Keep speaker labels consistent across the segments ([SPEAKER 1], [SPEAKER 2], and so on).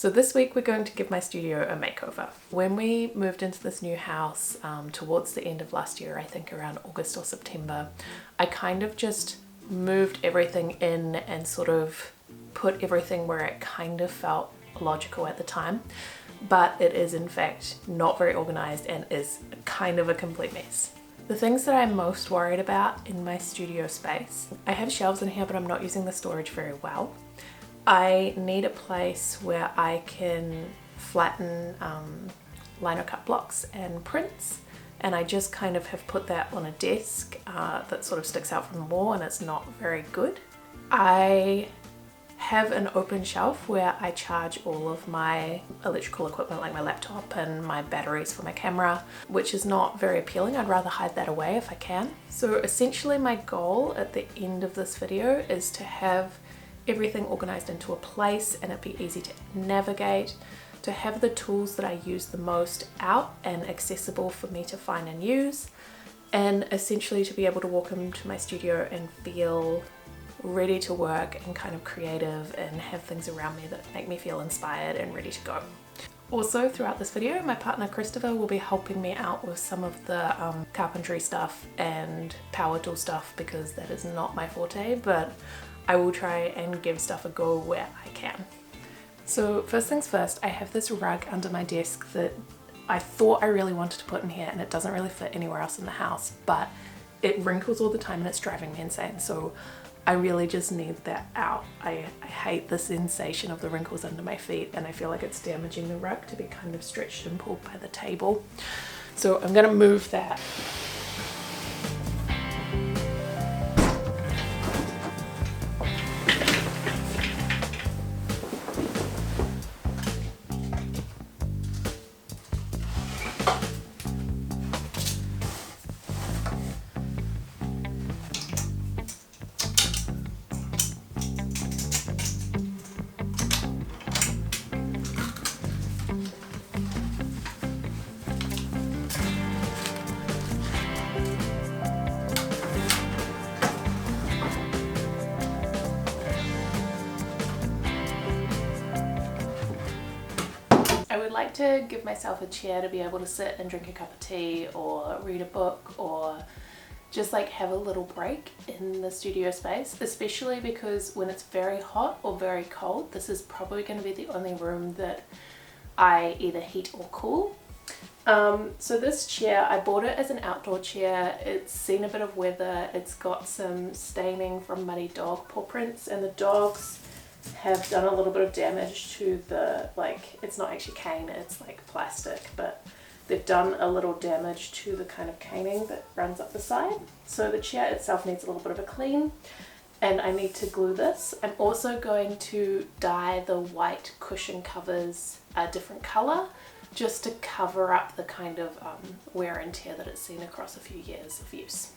[SPEAKER 1] So this week we're going to give my studio a makeover. When we moved into this new house towards the end of last year, I think around August or September, I kind of just moved everything in and sort of put everything where it kind of felt logical at the time, but it is in fact not very organized and is kind of a complete mess. The things that I'm most worried about in my studio space, I have shelves in here but I'm not using the storage very well. I need a place where I can flatten linocut blocks and prints, and I just kind of have put that on a desk that sort of sticks out from the wall and it's not very good. I have an open shelf where I charge all of my electrical equipment like my laptop and my batteries for my camera, which is not very appealing. I'd rather hide that away if I can. So essentially my goal at the end of this video is to have everything organized into a place and it be easy to navigate, to have the tools that I use the most out and accessible for me to find and use, and essentially to be able to walk into my studio and feel ready to work and kind of creative and have things around me that make me feel inspired and ready to go. Also, throughout this video, my partner Christopher will be helping me out with some of the carpentry stuff and power tool stuff because that is not my forte, but I will try and give stuff a go where I can. So first things first, I have this rug under my desk that I thought I really wanted to put in here and it doesn't really fit anywhere else in the house, but it wrinkles all the time and it's driving me insane. So I really just need that out. I hate the sensation of the wrinkles under my feet and I feel like it's damaging the rug to be kind of stretched and pulled by the table. So I'm gonna move that. I would like to give myself a chair to be able to sit and drink a cup of tea or read a book or just like have a little break in the studio space, especially because when it's very hot or very cold, this is probably going to be the only room that I either heat or cool. So this chair, I bought it as an outdoor chair. It's seen a bit of weather. It's got some staining from muddy dog paw prints and the dogs have done a little bit of damage to the, like, it's not actually cane, it's like plastic, but they've done a little damage to the kind of caning that runs up the side. So the chair itself needs a little bit of a clean and I need to glue this. I'm also going to dye the white cushion covers a different color just to cover up the kind of wear and tear that it's seen across a few years of use.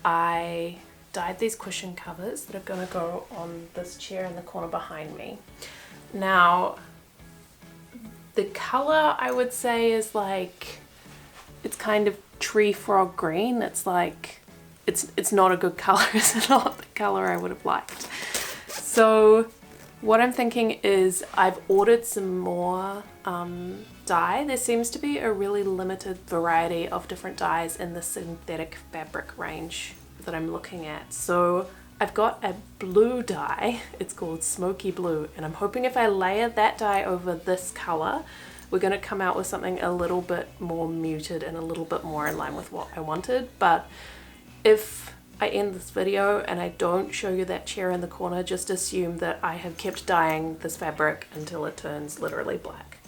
[SPEAKER 1] I dyed these cushion covers that are going to go on this chair in the corner behind me. Now, the color I would say is like, it's kind of tree frog green. It's like, it's not a good color. It's not the color I would have liked. So what I'm thinking is I've ordered some more dye. There seems to be a really limited variety of different dyes in the synthetic fabric range that I'm looking at. So I've got a blue dye, it's called Smoky Blue, and I'm hoping if I layer that dye over this color, we're going to come out with something a little bit more muted and a little bit more in line with what I wanted. But if I end this video and I don't show you that chair in the corner, just assume that I have kept dyeing this fabric until it turns literally black.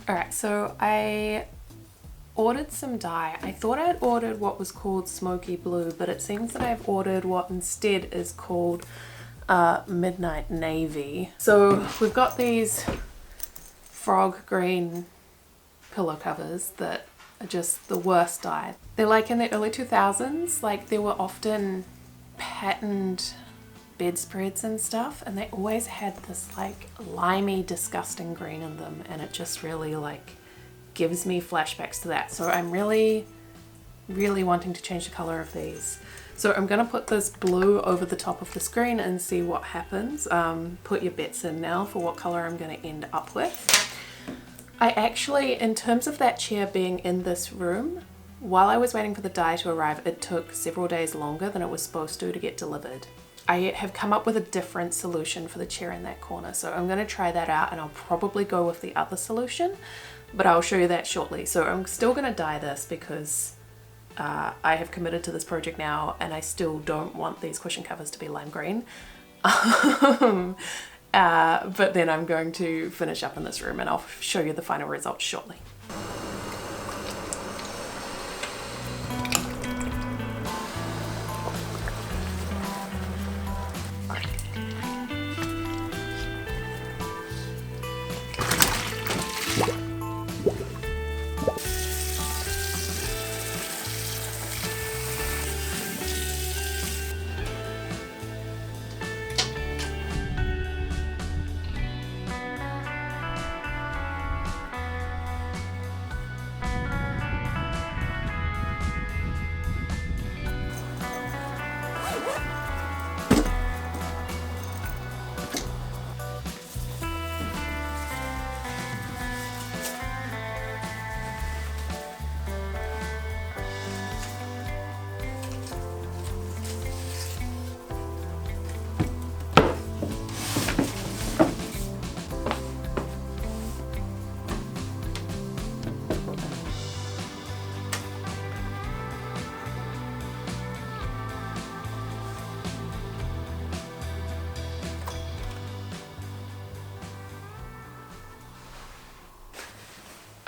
[SPEAKER 1] Alright, so I ordered some dye. I thought I'd ordered what was called Smoky Blue, but it seems that I've ordered what instead is called Midnight Navy. So we've got these frog green pillow covers that are just the worst dye. They're like in the early 2000s, like there were often patterned bedspreads and stuff, and they always had this like limey, disgusting green in them, and it just really like gives me flashbacks to that. So I'm really wanting to change the color of these. So I'm gonna put this blue over the top of the screen and see what happens. Put your bets in now for what color I'm gonna end up with. I actually, in terms of that chair being in this room, while I was waiting for the dye to arrive, it took several days longer than it was supposed to get delivered. I have come up with a different solution for the chair in that corner, so I'm going to try that out, and I'll probably go with the other solution, but I'll show you that shortly. So I'm still going to dye this because I have committed to this project now, and I still don't want these cushion covers to be lime green. But then I'm going to finish up in this room, and I'll show you the final results shortly.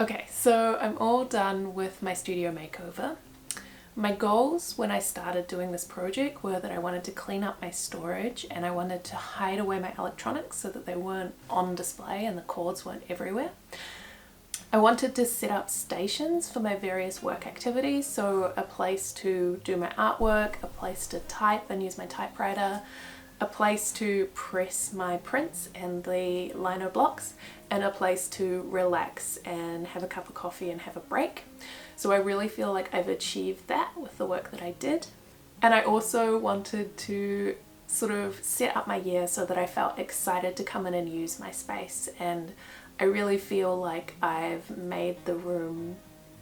[SPEAKER 1] Okay, so I'm all done with my studio makeover. My goals when I started doing this project were that I wanted to clean up my storage and I wanted to hide away my electronics so that they weren't on display and the cords weren't everywhere. I wanted to set up stations for my various work activities, so a place to do my artwork, a place to type and use my typewriter, a place to press my prints and the lino blocks, and a place to relax and have a cup of coffee and have a break. So I really feel like I've achieved that with the work that I did. And I also wanted to sort of set up my year so that I felt excited to come in and use my space, and I really feel like I've made the room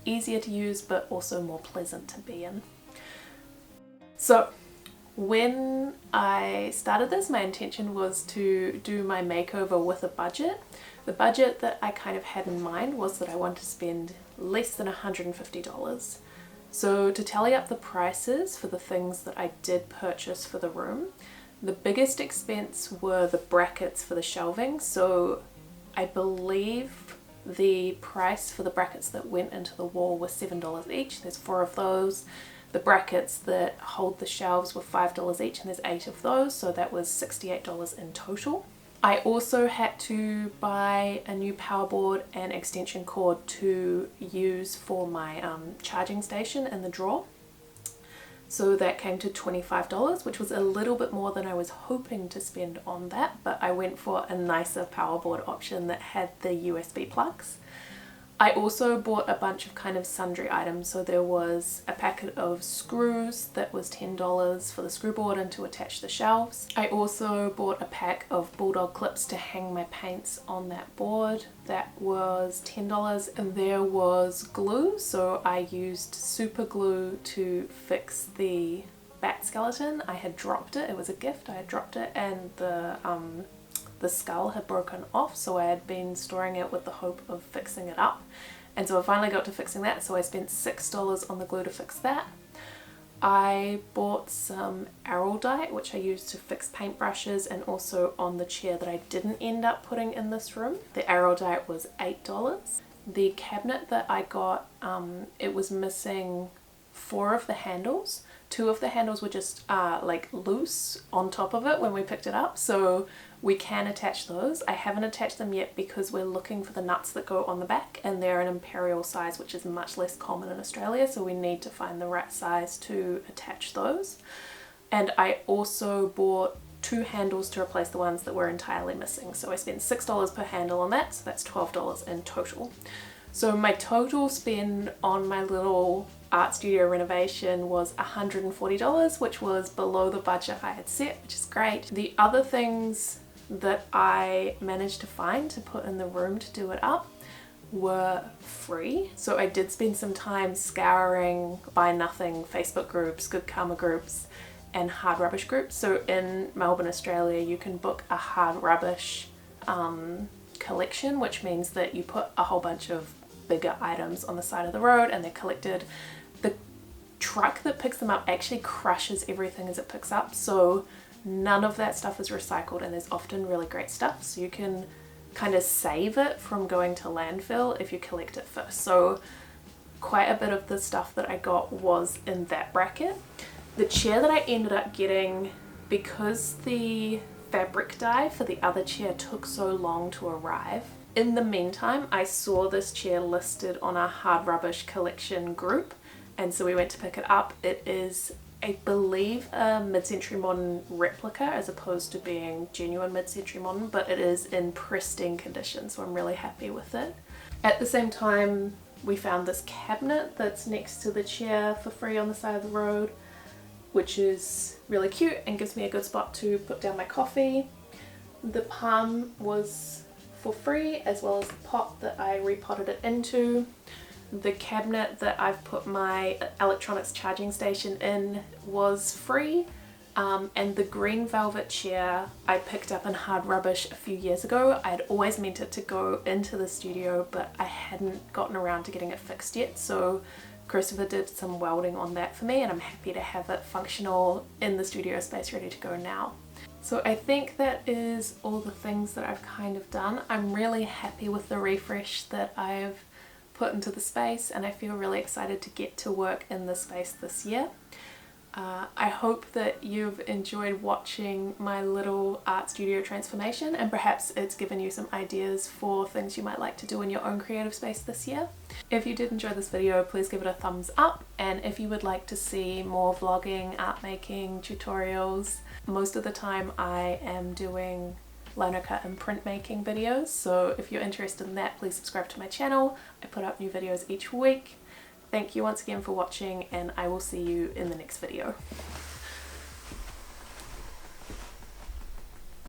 [SPEAKER 1] easier to use but also more pleasant to be in. So when I started this, my intention was to do my makeover with a budget. The budget that I kind of had in mind was that I wanted to spend less than $150. So to tally up the prices for the things that I did purchase for the room, the biggest expense were the brackets for the shelving. So I believe the price for the brackets that went into the wall was $7 each. There's 4 of those. The brackets that hold the shelves were $5 each, and there's 8 of those, so that was $68 in total. I also had to buy a new power board and extension cord to use for my charging station in the drawer. So that came to $25, which was a little bit more than I was hoping to spend on that, but I went for a nicer power board option that had the USB plugs. I also bought a bunch of kind of sundry items. So there was a packet of screws that was $10 for the screw board and to attach the shelves. I also bought a pack of bulldog clips to hang my paints on that board. That was $10, and there was glue. So I used super glue to fix the bat skeleton. I had dropped it. It was a gift. I had dropped it, and the skull had broken off, so I had been storing it with the hope of fixing it up. And so I finally got to fixing that, so I spent $6 on the glue to fix that. I bought some araldite, which I used to fix paintbrushes, and also on the chair that I didn't end up putting in this room. The araldite was $8. The cabinet that I got, it was missing 4 of the handles. 2 of the handles were just like loose on top of it when we picked it up, so we can attach those. I haven't attached them yet because we're looking for the nuts that go on the back, and they're an imperial size, which is much less common in Australia, so we need to find the right size to attach those. And I also bought 2 handles to replace the ones that were entirely missing, so I spent $6 per handle on that, so that's $12 in total. So my total spend on my little art studio renovation was $140, which was below the budget I had set, which is great. The other things that I managed to find to put in the room to do it up were free. So I did spend some time scouring Buy Nothing Facebook groups, Good Karma groups, and hard rubbish groups. So in Melbourne, Australia, you can book a hard rubbish collection, which means that you put a whole bunch of bigger items on the side of the road and they're collected. The truck that picks them up actually crushes everything as it picks up, so none of that stuff is recycled, and there's often really great stuff, so you can kind of save it from going to landfill if you collect it first. So quite a bit of the stuff that I got was in that bracket. The chair that I ended up getting, because the fabric dye for the other chair took so long to arrive, in the meantime I saw this chair listed on a hard rubbish collection group, and so we went to pick it up. It is, I believe, a mid-century modern replica as opposed to being genuine mid-century modern, but it is in pristine condition, so I'm really happy with it. At the same time, we found this cabinet that's next to the chair for free on the side of the road, which is really cute and gives me a good spot to put down my coffee. The palm was for free, as well as the pot that I repotted it into. The cabinet that I've put my electronics charging station in was free, and the green velvet chair I picked up in hard rubbish a few years ago. I had always meant it to go into the studio, but I hadn't gotten around to getting it fixed yet, so Christopher did some welding on that for me, and I'm happy to have it functional in the studio space ready to go now. So I think that is all the things that I've kind of done. I'm really happy with the refresh that I've put into the space, and I feel really excited to get to work in the space this year. I hope that you've enjoyed watching my little art studio transformation, and perhaps it's given you some ideas for things you might like to do in your own creative space this year. If you did enjoy this video, please give it a thumbs up, and if you would like to see more vlogging, art making, tutorials, most of the time I am doing linocut and printmaking videos, so if you're interested in that, please subscribe to my channel. I put up new videos each week. Thank you once again for watching, and I will see you in the next video.